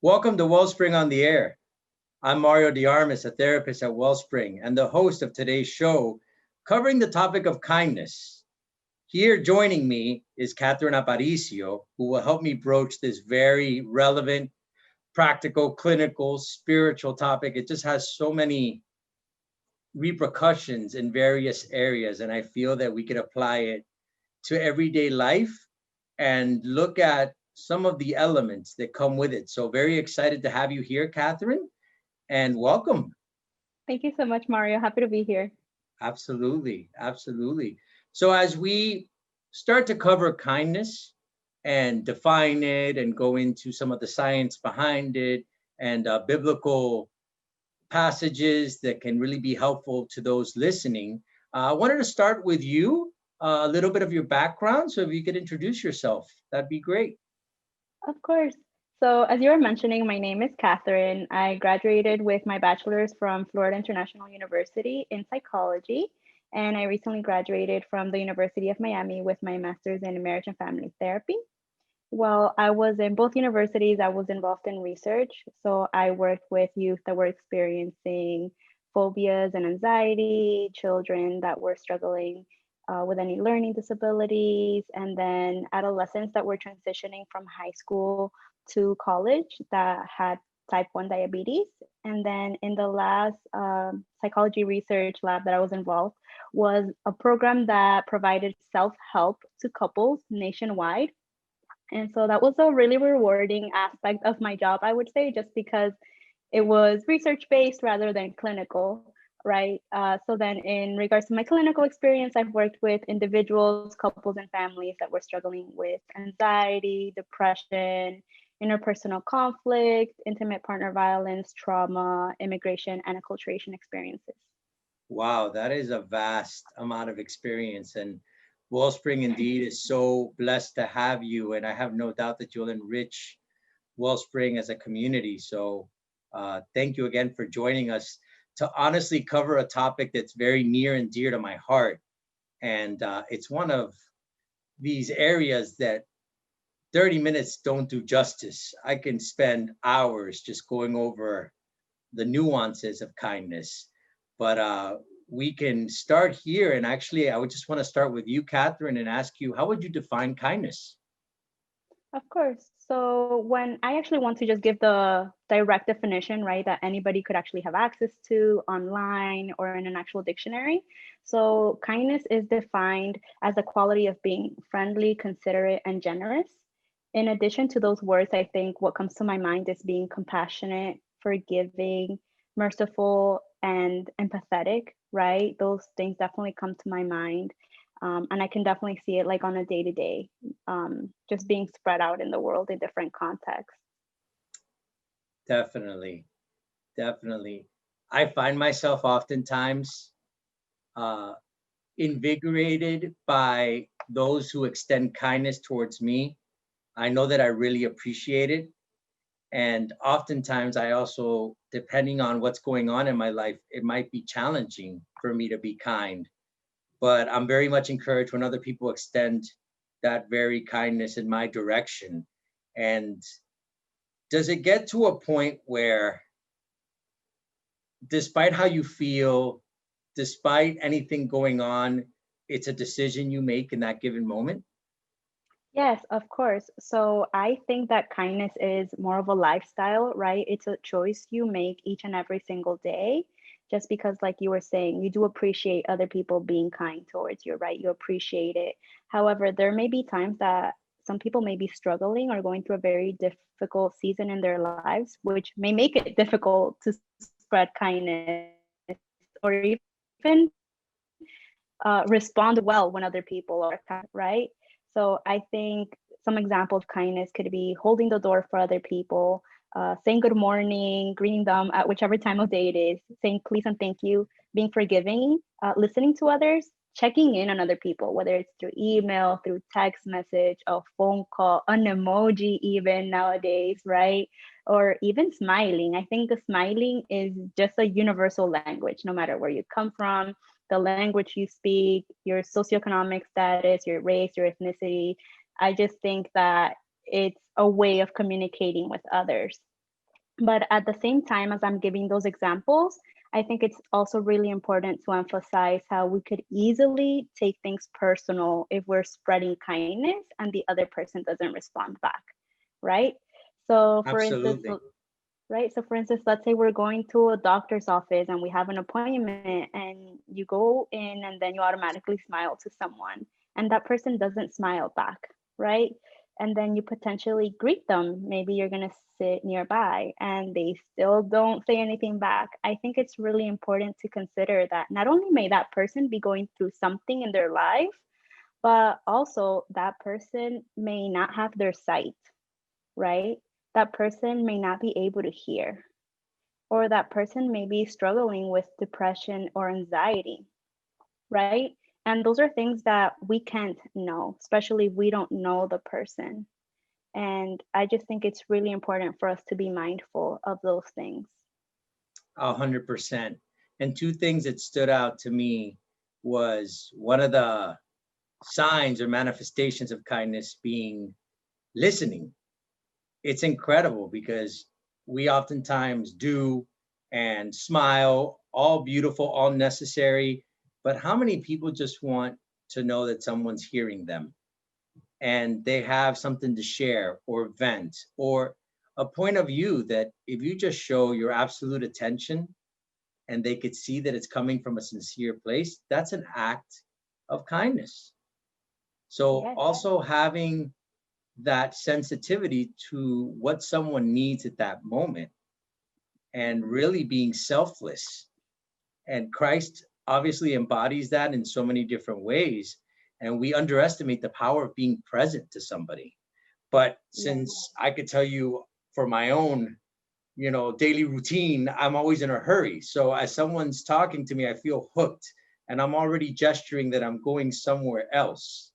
Welcome to Wellspring on the Air. I'm Mario Armas, a therapist at Wellspring, and the host of today's show covering the topic of kindness. Here joining me is Katherine Aparicio, who will help me broach this very relevant, practical, clinical, spiritual topic. It just has so many repercussions in various areas, and I feel that we could apply it to everyday life and look at some of the elements that come with it. So very excited to have you here, Katherine, and welcome. Thank you so much, Mario. Happy to be here. Absolutely, absolutely. So as we start to cover kindness and define it and go into some of the science behind it and biblical passages that can really be helpful to those listening, I wanted to start with you, a little bit of your background. So if you could introduce yourself, that'd be great. Of course. So, as you were mentioning, my name is Katherine. I graduated with my bachelor's from Florida International University in psychology, and I recently graduated from the University of Miami with my master's in marriage and family therapy. While I was in both universities, I was involved in research. So, I worked with youth that were experiencing phobias and anxiety, children that were struggling with any learning disabilities, and then adolescents that were transitioning from high school to college that had type 1 diabetes. And then in the last psychology research lab that I was involved was a program that provided self-help to couples nationwide. And so that was a really rewarding aspect of my job, I would say, just because it was research based rather than clinical, right? So then, in regards to my clinical experience, I've worked with individuals, couples, and families that were struggling with anxiety, depression, interpersonal conflict, intimate partner violence, trauma, immigration, and acculturation experiences. Wow, that is a vast amount of experience. And Wellspring indeed is so blessed to have you. And I have no doubt that you'll enrich Wellspring as a community. So thank you again for joining us to honestly cover a topic that's very near and dear to my heart. And it's one of these areas that 30 minutes don't do justice. I can spend hours just going over the nuances of kindness. But we can start here. And actually, I would just want to start with you, Katherine, and ask you, how would you define kindness? Of course. So when I actually want to just give the direct definition, right, that anybody could actually have access to online or in an actual dictionary. So kindness is defined as the quality of being friendly, considerate, and generous. In addition to those words, I think what comes to my mind is being compassionate, forgiving, merciful, and empathetic, right? Those things definitely come to my mind. And I can definitely see it like on a day to day, just being spread out in the world in different contexts. Definitely, definitely. I find myself oftentimes uh, invigorated by those who extend kindness towards me. I know that I really appreciate it. And oftentimes, I also, depending on what's going on in my life, it might be challenging for me to be kind. But I'm very much encouraged when other people extend that very kindness in my direction. And does it get to a point where, despite how you feel, despite anything going on, it's a decision you make in that given moment? Yes, of course. So I think that kindness is more of a lifestyle, right? It's a choice you make each and every single day. Just because, like you were saying, you do appreciate other people being kind towards you, right? You appreciate it. However, there may be times that some people may be struggling or going through a very difficult season in their lives, which may make it difficult to spread kindness or even respond well when other people are kind, right? So I think some example of kindness could be holding the door for other people, saying good morning, greeting them at whichever time of day it is, saying please and thank you, being forgiving, listening to others, checking in on other people, whether it's through email, through text message, a phone call, an emoji, even nowadays, right? Or even smiling. I think the smiling is just a universal language, no matter where you come from, the language you speak, your socioeconomic status, your race, your ethnicity. I just think that it's a way of communicating with others. But at the same time, as I'm giving those examples, I think it's also really important to emphasize how we could easily take things personal if we're spreading kindness and the other person doesn't respond back, right? So, for instance, Absolutely. right? So, for instance, let's say we're going to a doctor's office and we have an appointment, and you go in and then you automatically smile to someone, and that person doesn't smile back, right? And then you potentially greet them. Maybe you're going to sit nearby and they still don't say anything back. I think it's really important to consider that not only may that person be going through something in their life, but also that person may not have their sight, right? That person may not be able to hear, or that person may be struggling with depression or anxiety, right? And those are things that we can't know, especially if we don't know the person. And I just think it's really important for us to be mindful of those things. 100%. And two things that stood out to me was one of the signs or manifestations of kindness being listening. It's incredible because we oftentimes do and smile, all beautiful, all necessary. But how many people just want to know that someone's hearing them and they have something to share or vent or a point of view that if you just show your absolute attention and they could see that it's coming from a sincere place, that's an act of kindness. So Yes. also having that sensitivity to what someone needs at that moment and really being selfless. And Christ obviously embodies that in so many different ways. And we underestimate the power of being present to somebody. But Yes. since I could tell you for my own, daily routine, I'm always in a hurry. So as someone's talking to me, I feel hooked and I'm already gesturing that I'm going somewhere else.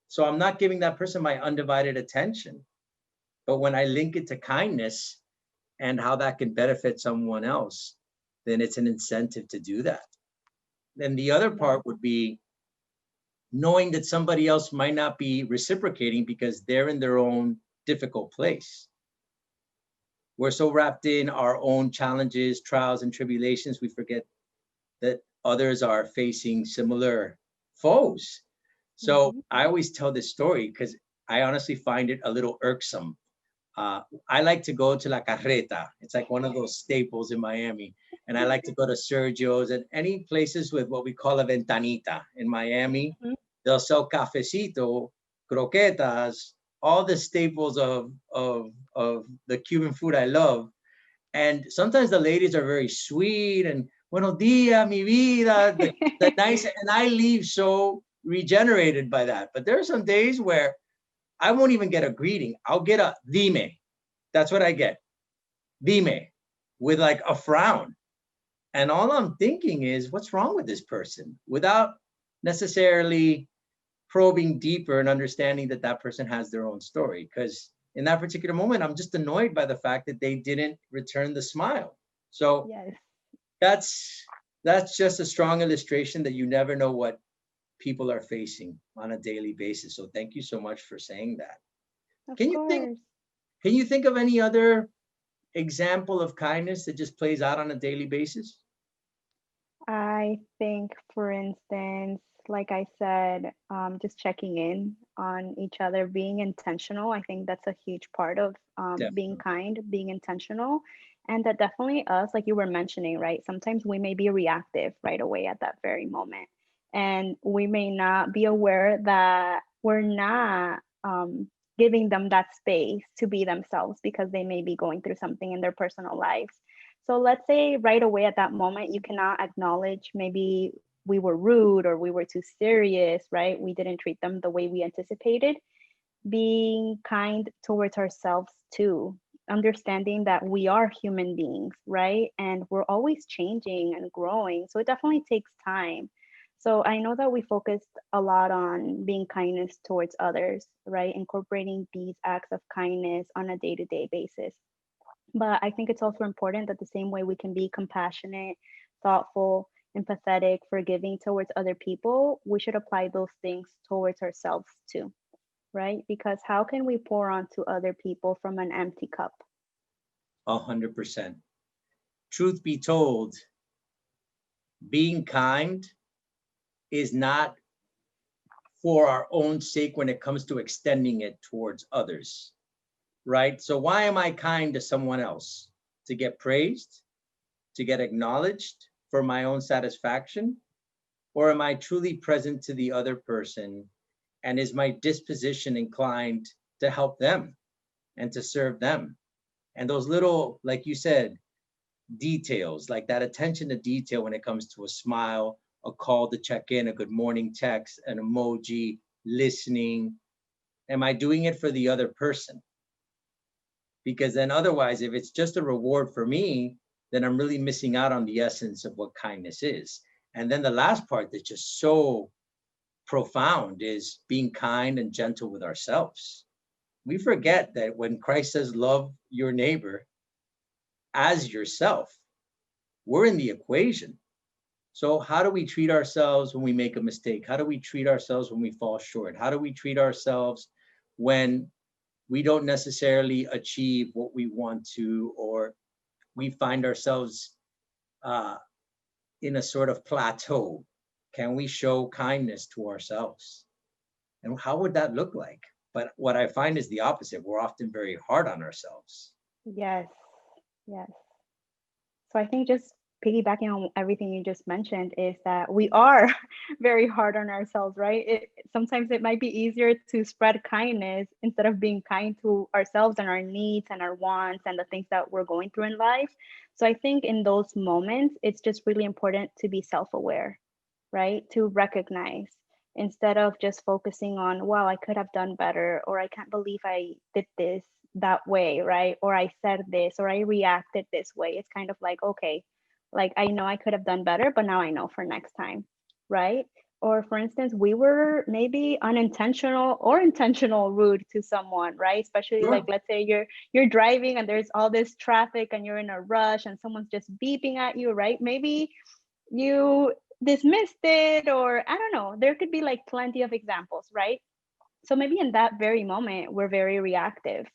So I'm not giving that person my undivided attention. But when I link it to kindness and how that can benefit someone else, then it's an incentive to do that. Then the other Yes. part would be knowing that somebody else might not be reciprocating because they're in their own difficult place. We're so wrapped in our own challenges, trials, and tribulations, we forget that others are facing similar foes. So Hmm. I always tell this story because I honestly find it a little irksome. I like to go to La Carreta. It's like one of those staples in Miami. And I like to go to Sergio's and any places with what we call a ventanita in Miami. They'll sell cafecito, croquetas, all the staples of the Cuban food I love. And sometimes the ladies are very sweet and buenos dias, mi vida, the nice, and I leave so regenerated by that. But there are some days where I won't even get a greeting. I'll get a dime. That's what I get. Dime with like a frown. And all I'm thinking is, what's wrong with this person? Without necessarily probing deeper and understanding that that person has their own story. Because in that particular moment, I'm just annoyed by the fact that they didn't return the smile. So Yes. that's that's just a strong illustration that you never know what people are facing on a daily basis. So thank you so much for saying that. Of Can you think course. can you think of any other example of kindness that just plays out on a daily basis? I think, for instance, like I said, just checking in on each other, being intentional. I think that's a huge part of being Definitely. kind, being intentional. And that definitely us, like you were mentioning, right? Sometimes we may be reactive right away at that very moment. And we may not be aware that we're not giving them that space to be themselves because they may be going through something in their personal lives. So let's say right away at that moment, you cannot acknowledge maybe we were rude or we were too serious, right? We didn't treat them the way we anticipated. Being kind towards ourselves too, understanding that we are human beings, right? And we're always changing and growing. So it definitely takes time. So I know that we focused a lot on being kindness towards others, right? Incorporating these acts of kindness on a day to day basis. But I think it's also important that the same way we can be compassionate, thoughtful, empathetic, forgiving towards other people, we should apply those things towards ourselves too, right? Because how can we pour onto other people from an empty cup? 100%. Truth be told, being kind is not for our own sake when it comes to extending it towards others, right? So why am I kind to someone else? To get praised, to get acknowledged for my own satisfaction? Or am I truly present to the other person? And is my disposition inclined to help them and to serve them? And those little, like you said, details, like that attention to detail when it comes to a smile, a call to check in, a good morning text, an emoji, listening. Am I doing it for the other person? Because then otherwise, if it's just a reward for me, then I'm really missing out on the essence of what kindness is. And then the last part that's just so profound is being kind and gentle with ourselves. We forget that when Christ says, love your neighbor as yourself, we're in the equation. So, how do we treat ourselves when we make a mistake? How do we treat ourselves when we fall short? How do we treat ourselves when we don't necessarily achieve what we want to, or we find ourselves uh, in a sort of plateau? Can we show kindness to ourselves? And how would that look like? But what I find is the opposite. We're often very hard on ourselves. Yes, yes. So I think just piggybacking on everything you just mentioned is that we are very hard on ourselves, right? Sometimes it might be easier to spread kindness instead of being kind to ourselves and our needs and our wants and the things that we're going through in life. So I think in those moments, it's just really important to be self-aware, right? To recognize instead of just focusing on, wow, I could have done better, or I can't believe I did this that way, right? Or I said this, or I reacted this way. It's kind of like, okay, like I know I could have done better, but now I know for next time, right? Or for instance, we were maybe unintentional or intentional rude to someone, right? Especially like Sure. let's say you're driving and there's all this traffic and you're in a rush and someone's just beeping at you, right? Maybe you dismissed it, or I don't know, there could be like plenty of examples, right? So maybe in that very moment we're very reactive.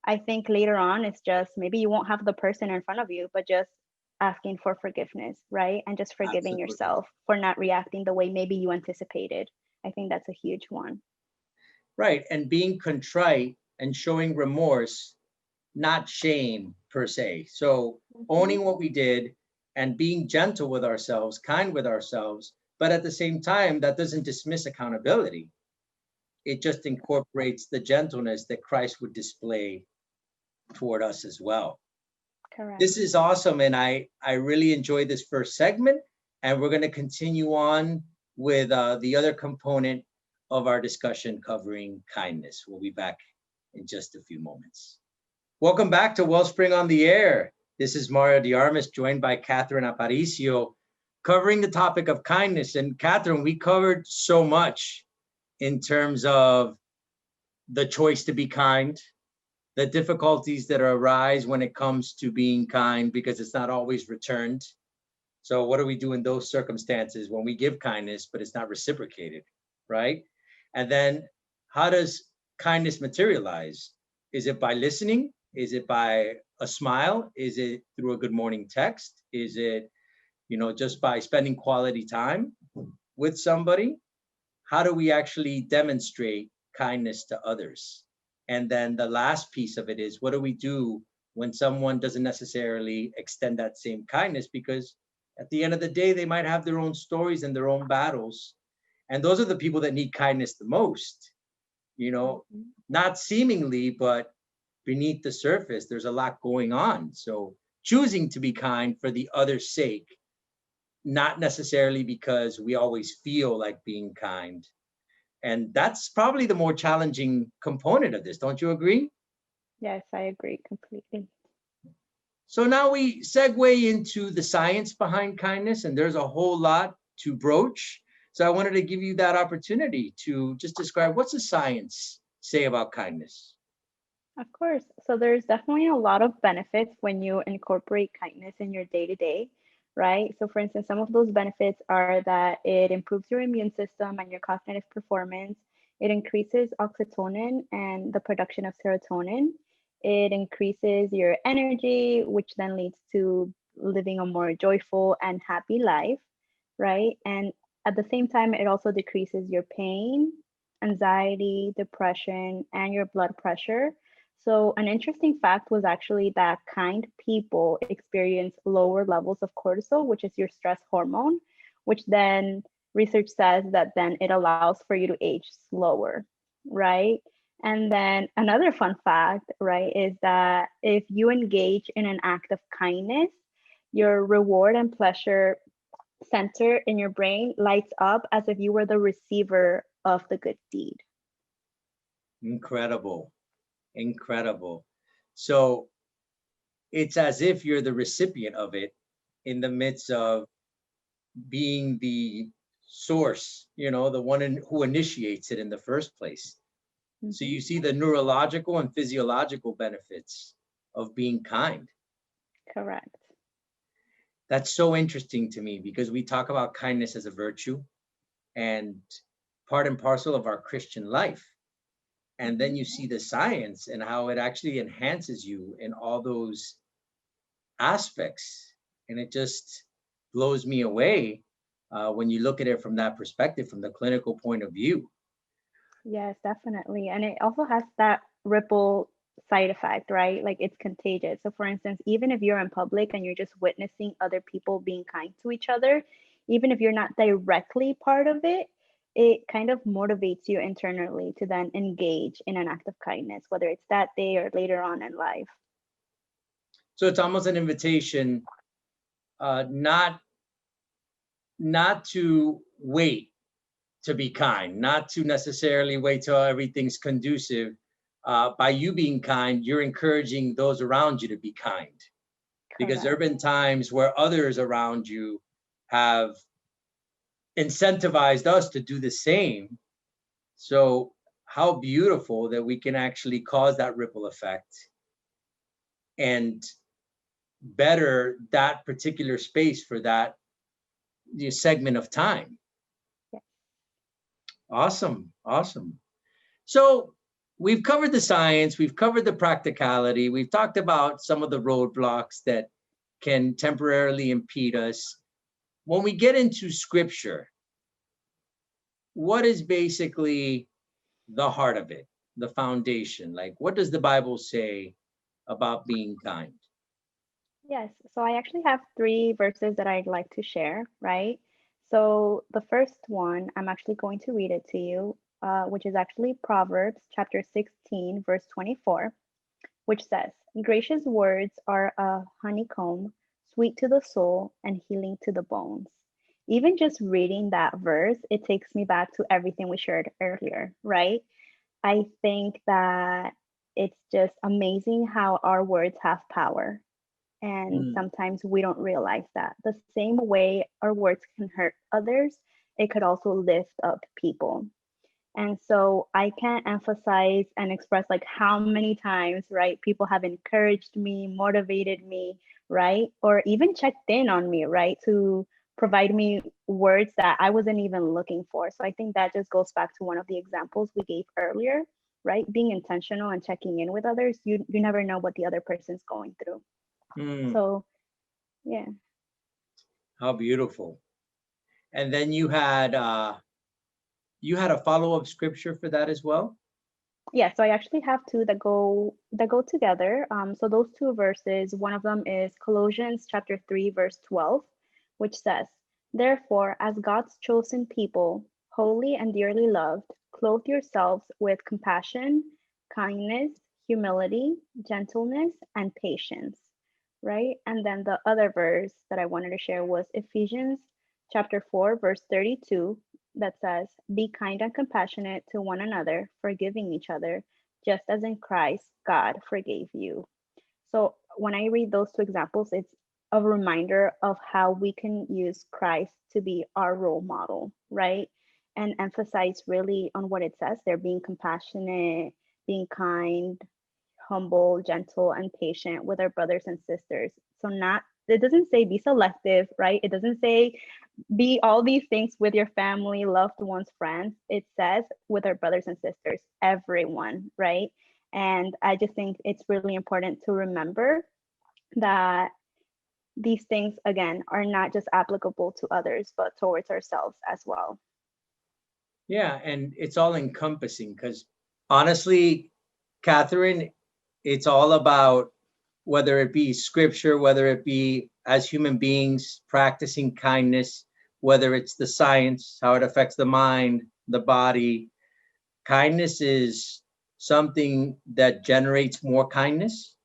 I think later on it's just maybe you won't have the person in front of you, but just asking for forgiveness, right? And just forgiving Absolutely. yourself for not reacting the way maybe you anticipated. I think that's a huge one. Right. And being contrite and showing remorse, not shame per se. So Mhm. owning what we did and being gentle with ourselves, kind with ourselves, but at the same time, that doesn't dismiss accountability. It just incorporates the gentleness that Christ would display toward us as well. Correct. This is awesome. And I really enjoyed this first segment. And we're going to continue on with the other component of our discussion covering kindness. We'll be back in just a few moments. Welcome back to Wellspring on the Air. This is Mario de Armas, joined by Katherine Aparicio, covering the topic of kindness. And Katherine, we covered so much in terms of the choice to be kind, the difficulties that arise when it comes to being kind because it's not always returned. So, what do we do in those circumstances when we give kindness, but it's not reciprocated, right? And then, how does kindness materialize? Is it by listening? Is it by a smile? Is it through a good morning text? Is it, just by spending quality time with somebody? How do we actually demonstrate kindness to others? And then the last piece of it is, what do we do when someone doesn't necessarily extend that same kindness? Because at the end of the day, they might have their own stories and their own battles. And those are the people that need kindness the most, you know, Mhm. not seemingly, but beneath the surface, there's a lot going on. So choosing to be kind for the other's sake, not necessarily because we always feel like being kind, and that's probably the more challenging component of this. Don't you agree? Yes, I agree completely. So now we segue into the science behind kindness, and there's a whole lot to broach. So I wanted to give you that opportunity to just describe what's the science say about kindness. Of course. So there's definitely a lot of benefits when you incorporate kindness in your day to day, right? So, for instance, some of those benefits are that it improves your immune system and your cognitive performance. It increases oxytocin and the production of serotonin. It increases your energy, which then leads to living a more joyful and happy life, right? And at the same time, it also decreases your pain, anxiety, depression, and your blood pressure. So, an interesting fact was actually that kind people experience lower levels of cortisol, which is your stress hormone, which then research says that then it allows for you to age slower, right? And then another fun fact, right, is that if you engage in an act of kindness, your reward and pleasure center in your brain lights up as if you were the receiver of the good deed. Incredible. Incredible. So it's as if you're the recipient of it in the midst of being the source, the one who initiates it in the first place. So Mhm. you see the neurological and physiological benefits of being kind. Correct. That's so interesting to me because we talk about kindness as a virtue and part and parcel of our Christian life. And then Mhm. you see the science and how it actually enhances you in all those aspects. And it just blows me away when you look at it from that perspective, from the clinical point of view. Yes, definitely. And it also has that ripple side effect, right? Like it's contagious. So, for instance, even if you're in public and you're just witnessing other people being kind to each other, even if you're not directly part of it, it kind of motivates you internally to then engage in an act of kindness, whether it's that day or later on in life. So it's almost an invitation, not to wait to be kind, not to necessarily wait till everything's conducive. By you being kind, you're encouraging those around you to be kind. Because there have Correct. been times where others around you have incentivized us to do the same. So, how beautiful that we can actually cause that ripple effect and better that particular space for that segment of time. Yeah. Awesome. Awesome. So, we've covered the science, we've covered the practicality, we've talked about some of the roadblocks that can temporarily impede us. When we get into scripture, what is basically the heart of it, the foundation? Like, what does the Bible say about being kind? Yes, so I actually have three verses that I'd like to share, right? So the first one, I'm actually going to read it to you, which is actually Proverbs chapter 16, verse 24, which says, "Gracious words are a honeycomb, sweet to the soul and healing to the bones." Even just reading that verse, it takes me back to everything we shared earlier, right? I think that it's just amazing how our words have power, and Mm, sometimes we don't realize that. The same way our words can hurt others, it could also lift up people. And so I can't emphasize and express like how many times, right, people have encouraged me, motivated me, right, or even checked in on me, right, to provide me words that I wasn't even looking for. So I think that just goes back to one of the examples we gave earlier, right? Being intentional and checking in with others, you never know what the other person's going through. mm, So yeah. how beautiful. And then you had a follow-up scripture for that as well? Yeah, so I actually have two that go together. So those two verses, one of them is Colossians chapter 3, verse 12, which says, "Therefore, as God's chosen people, holy and dearly loved, clothe yourselves with compassion, kindness, humility, gentleness, and patience." Right? And then the other verse that I wanted to share was Ephesians chapter 4, verse 32, that says, "Be kind and compassionate to one another, forgiving each other, just as in Christ God forgave you." So when I read those two examples, it's a reminder of how we can use Christ to be our role model, right? And emphasize really on what it says. They're being compassionate, being kind, humble, gentle, and patient with our brothers and sisters. So not it doesn't say be selective, right? It doesn't say be all these things with your family, loved ones, friends. It says with our brothers and sisters, everyone, right? And I just think it's really important to remember that these things, again, are not just applicable to others, but towards ourselves as well. Yeah, and it's all encompassing because honestly, Catherine, it's all about whether it be scripture, whether it be as human beings practicing kindness, whether it's the science, how it affects the mind, the body. Kindness is something that generates more kindness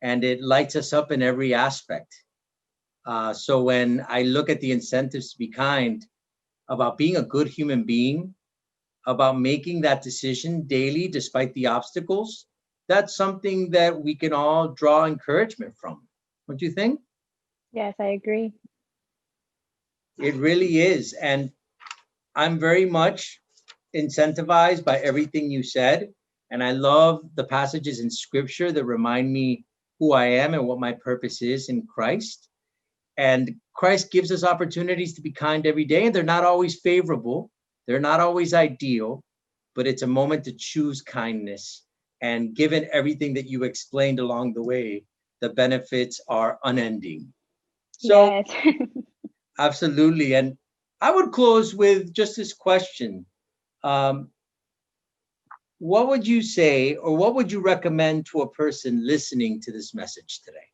and it lights us up in every aspect. So when I look at the incentives to be kind, about being a good human being, about making that decision daily despite the obstacles, that's something that we can all draw encouragement from. Don't you think? Yes, I agree. It really is. And I'm very much incentivized by everything you said. And I love the passages in scripture that remind me who I am and what my purpose is in Christ. And Christ gives us opportunities to be kind every day, and they're not always favorable, they're not always ideal, but it's a moment to choose kindness. And given everything that you explained along the way, the benefits are unending. So, Yes. absolutely. And I would close with just this question. Um, what would you say, or what would you recommend to a person listening to this message today?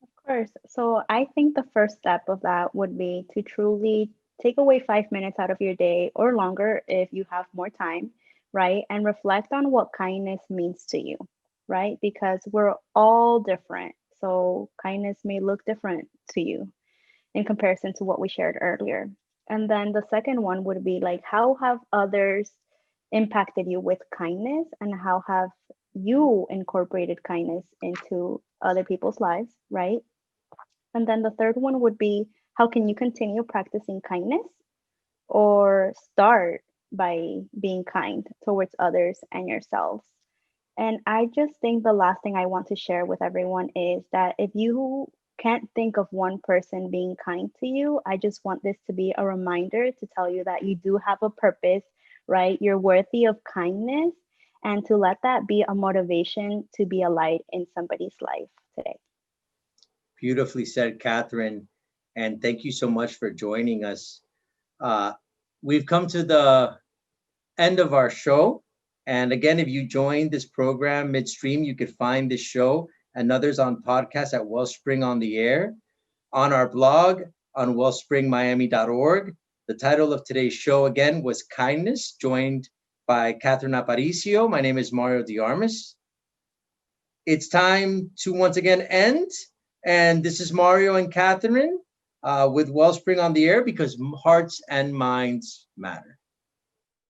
Of course. So I think the first step of that would be to truly take away 5 minutes out of your day or longer if you have more time, right? And reflect on what kindness means to you, right? Because we're all different. So kindness may look different to you in comparison to what we shared earlier. And then the second one would be like, how have others impacted you with kindness, and how have you incorporated kindness into other people's lives, right? And then the third one would be, how can you continue practicing kindness or start by being kind towards others and yourselves? And I just think the last thing I want to share with everyone is that if you can't think of one person being kind to you, I just want this to be a reminder to tell you that you do have a purpose, right? You're worthy of kindness, and to let that be a motivation to be a light in somebody's life today. Beautifully said, Catherine. And thank you so much for joining us. Uh, we've come to the end of our show. And again, if you joined this program midstream, you could find this show and others on podcast at Wellspring on the Air, on our blog on wellspringmiami.org. The title of today's show again was Kindness, joined by Katherine Aparicio. My name is Mario de Armas. It's time to once again end. And this is Mario and Katherine with Wellspring on the Air, because hearts and minds matter.